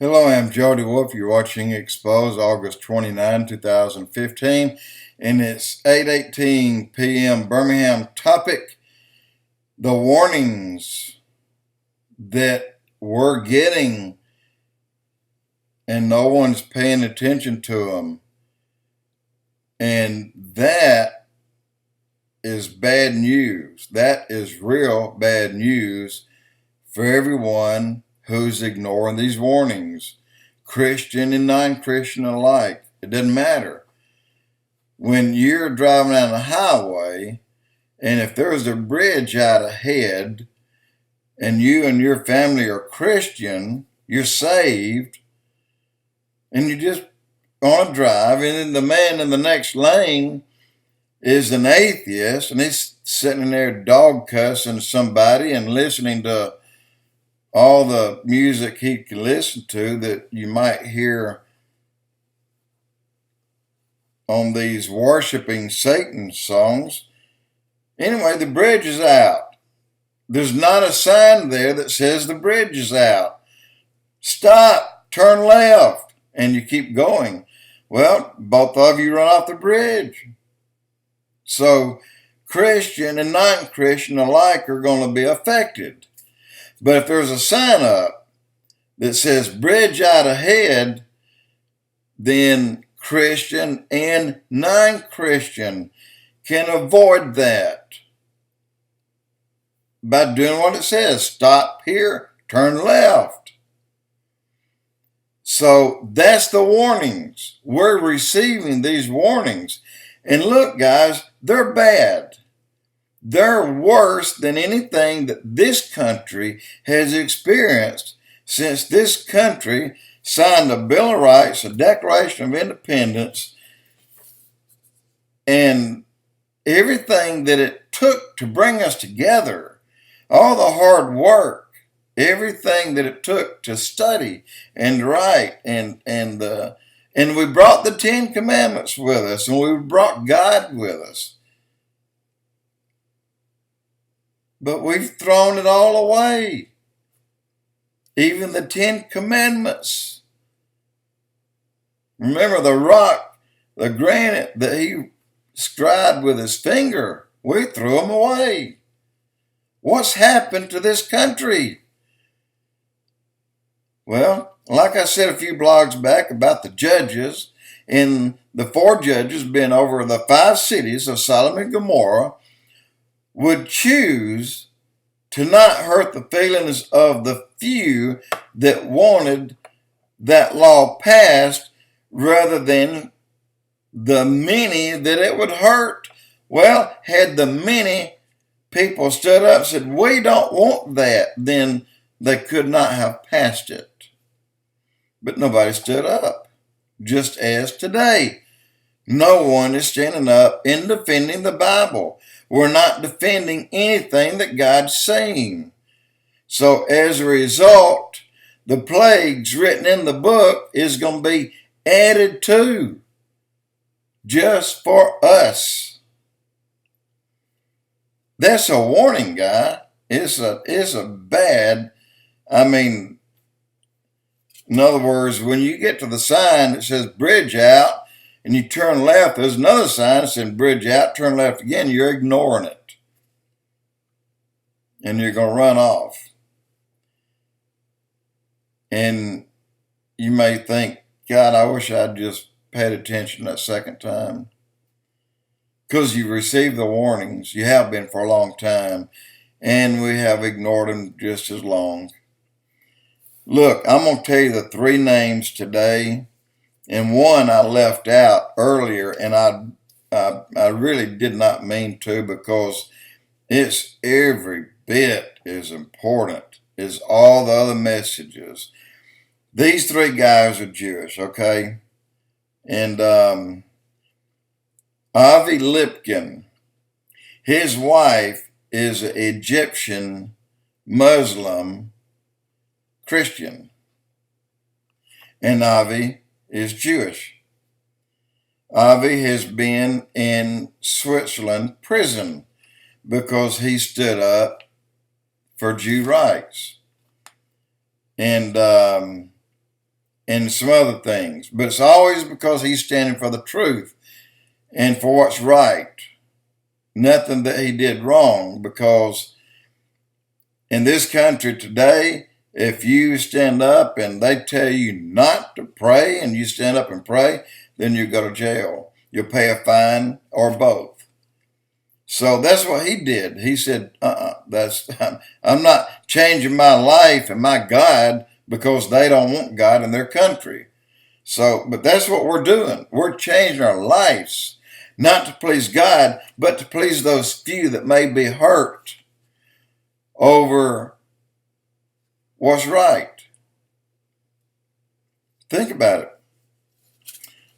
Hello, I'm Jody Wolf. You're watching Expoz, August 29, 2015, and it's 8:18 p.m. Birmingham. Topic: the warnings that we're getting and no one's paying attention to them. And that is bad news. That is real bad news for everyone who's ignoring these warnings, Christian and non-Christian alike. It doesn't matter. When you're driving down the highway, and if there's a bridge out ahead, and you and your family are Christian, you're saved, and you just on a drive, and then the man in the next lane is an atheist, and he's sitting there dog cussing somebody and listening to all the music he can listen to that you might hear on these worshiping Satan songs. Anyway, the bridge is out. There's not a sign there that says the bridge is out. Stop, turn left, and you keep going. Well, both of you run off the bridge. So Christian and non-Christian alike are going to be affected. But if there's a sign up that says bridge out ahead, then Christian and non-Christian can avoid that by doing what it says. Stop here, turn left. So that's the warnings. We're receiving these warnings. And look, guys, they're bad. They're worse than anything that this country has experienced since this country signed a Bill of Rights, a Declaration of Independence, and everything that it took to bring us together, all the hard work, everything that it took to study and write, and we brought the Ten Commandments with us, and we brought God with us. But we've thrown it all away. Even the Ten Commandments. Remember the rock, the granite that he scribed with his finger, we threw them away. What's happened to this country? Well, like I said a few blogs back about the judges, and the 4 judges being over the 5 cities of Sodom and Gomorrah, would choose to not hurt the feelings of the few that wanted that law passed rather than the many that it would hurt. Well, had the many people stood up and said, we don't want that, then they could not have passed it. But nobody stood up, just as today. No one is standing up in defending the Bible. We're not defending anything that God's saying. So as a result, the plagues written in the book is going to be added to just for us. That's a warning, guy. It's a bad, in other words, when you get to the sign that says bridge out, and you turn left, there's another sign that says bridge out, turn left again, you're ignoring it. And you're going to run off. And you may think, God, I wish I'd just paid attention that second time. Because you received the warnings. You have been for a long time. And we have ignored them just as long. Look, I'm going to tell you the 3 names today. And one I left out earlier, and I really did not mean to, because it's every bit as important as all the other messages. These 3 guys are Jewish, okay? And Avi Lipkin, his wife is an Egyptian Muslim Christian. And Avi is Jewish. Avi has been in Switzerland prison because he stood up for Jew rights. And and some other things. But it's always because he's standing for the truth and for what's right. Nothing that he did wrong, because in this country today, if you stand up and they tell you not to pray and you stand up and pray, then you go to jail. You'll pay a fine or both. So that's what he did. He said, I'm not changing my life and my God because they don't want God in their country. So, but that's what we're doing. We're changing our lives, not to please God, but to please those few that may be hurt over what's right. Think about it.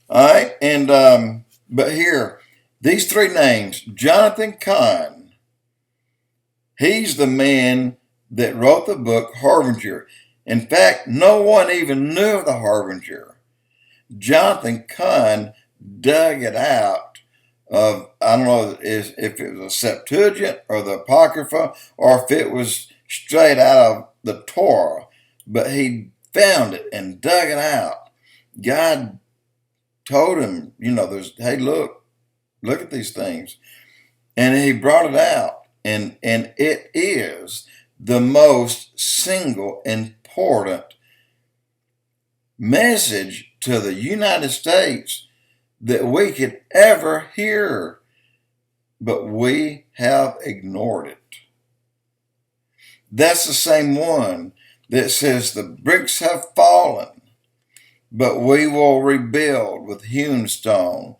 All right, and but here, these three names, Jonathon Cahn, he's the man that wrote the book Harbinger. In fact, no one even knew of the Harbinger. Jonathon Cahn dug it out of, I don't know if it was a Septuagint or the Apocrypha, or if it was straight out of the Torah, but he found it and dug it out. God told him, hey, look at these things. And he brought it out. And it is the most single important message to the United States that we could ever hear. But we have ignored it. That's the same one that says the bricks have fallen, but we will rebuild with hewn stone.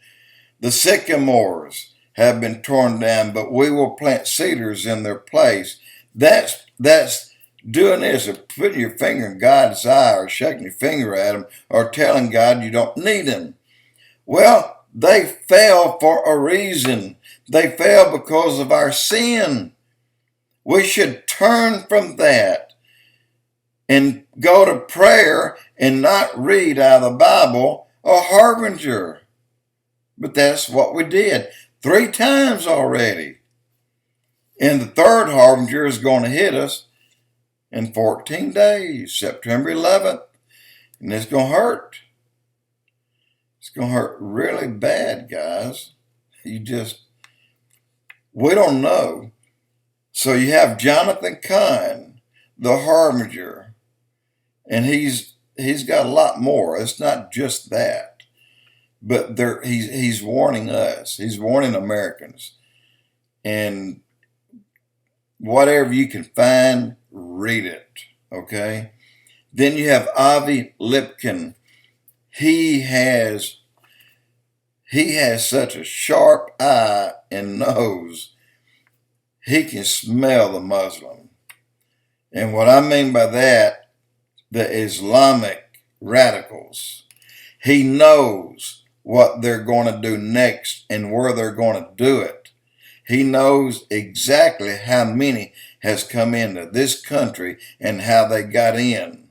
The sycamores have been torn down, but we will plant cedars in their place. That's doing this, or putting your finger in God's eye, or shaking your finger at him, or telling God you don't need him. Well, they fell for a reason. They fell because of our sin. We should turn from that and go to prayer and not read out of the Bible a Harbinger. But that's what we did 3 times already. And the third Harbinger is going to hit us in 14 days, September 11th. And it's going to hurt. It's going to hurt really bad, guys. We don't know. So you have Jonathon Cahn, the Harbinger, and he's got a lot more. It's not just that, but he's warning us. He's warning Americans, and whatever you can find, read it. Okay. Then you have Avi Lipkin. He has such a sharp eye and nose. He can smell the Muslim. And what I mean by that, the Islamic radicals. He knows what they're going to do next and where they're going to do it. He knows exactly how many has come into this country and how they got in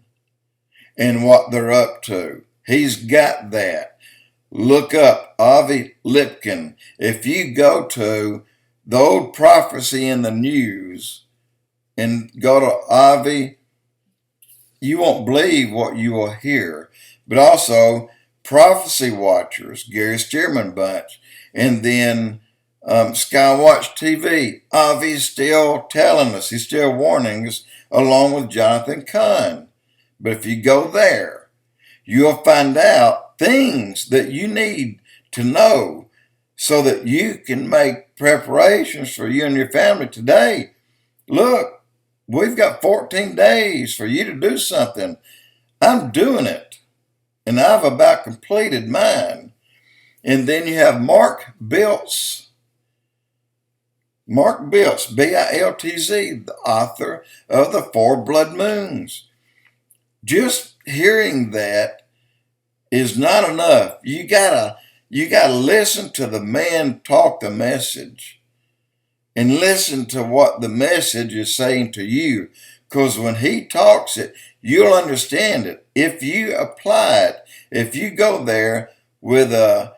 and what they're up to. He's got that. Look up Avi Lipkin. If you go to the old prophecy in the news and go to Avi, you won't believe what you will hear. But also Prophecy Watchers, Gary Stearman Bunch, and then Skywatch TV. Avi's still telling us, he's still warning us, along with Jonathon Cahn. But if you go there, you'll find out things that you need to know so that you can make preparations for you and your family today. Look, we've got 14 days for you to do something. I'm doing it, and I've about completed mine. And then you have Mark Biltz. Mark Biltz, Biltz, the author of The 4 Blood Moons. Just hearing that is not enough. You gotta listen to the man talk the message, and listen to what the message is saying to you. Because when he talks it, you'll understand it. If you apply it, if you go there with a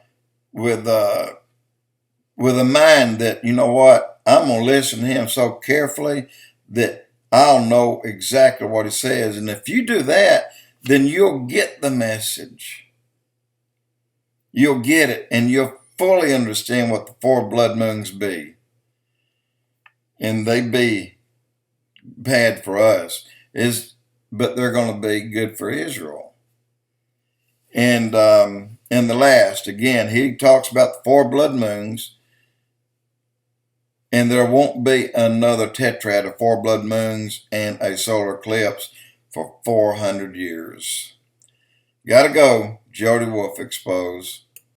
mind that, you know what, I'm going to listen to him so carefully that I'll know exactly what he says. And if you do that, then you'll get the message. You'll get it, and you'll fully understand what the 4 blood moons be. And they be bad for us, but they're going to be good for Israel. And the last, again, he talks about the 4 blood moons, and there won't be another tetrad of 4 blood moons and a solar eclipse for 400 years. Gotta go. Jody Wolf, Expoz.